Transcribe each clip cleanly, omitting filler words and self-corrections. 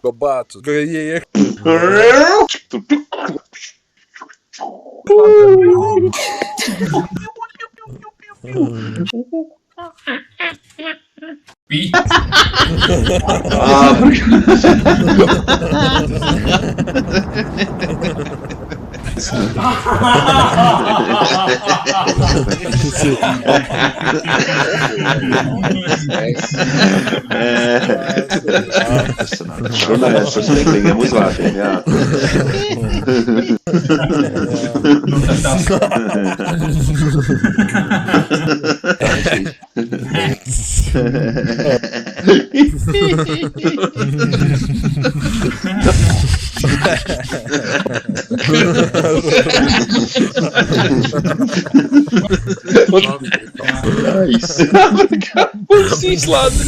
Babacos. Runājot par smieklīgiem uzvārdiem, jā. Mums izlādē.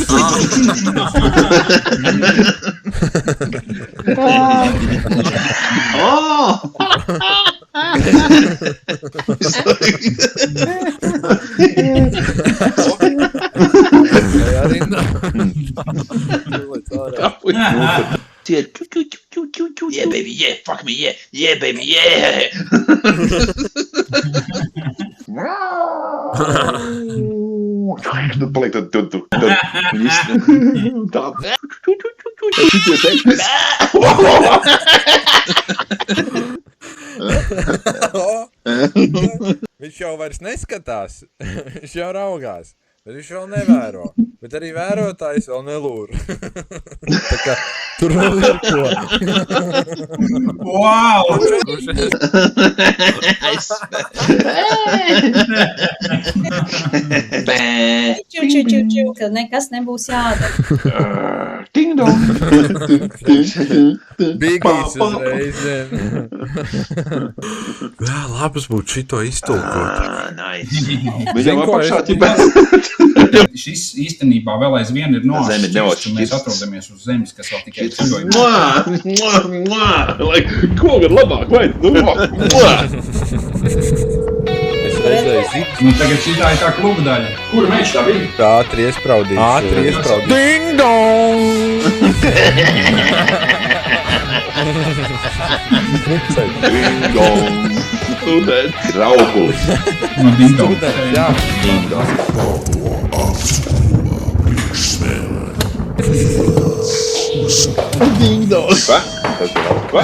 Yeah, baby, yeah, fuck me, yeah, yeah, baby, yeah. Paliek tad Viņš jau vairs neskatās, viņš jau raugās, bet viņš vēl nevēro, bet arī vērotājs vēl nelūr. Tā kā tur vēl ir ko. Wow! Ču, ka nekas nebūs jādara. Ding dong. Bigīs uzreiz. Jā, labas būtu šito iztulkot. Nice. Viņam apakšā ķipē. Šis īstenībā vēl aizvien ir nošķirts, un mēs atrodamies uz zemes, kas vēl tikai ceļojumā. Ko gan labāk, vai? Es redzēju zitu. Nu, tagad šitā ir tā kluba daļa. Kura meč tā bija? Ātri iespraudīšu. Ding dong! Ding dong. Students. Raugulis. No ding dong. Jā. Ding dong. Ding dong. Ko? Tas ir ko?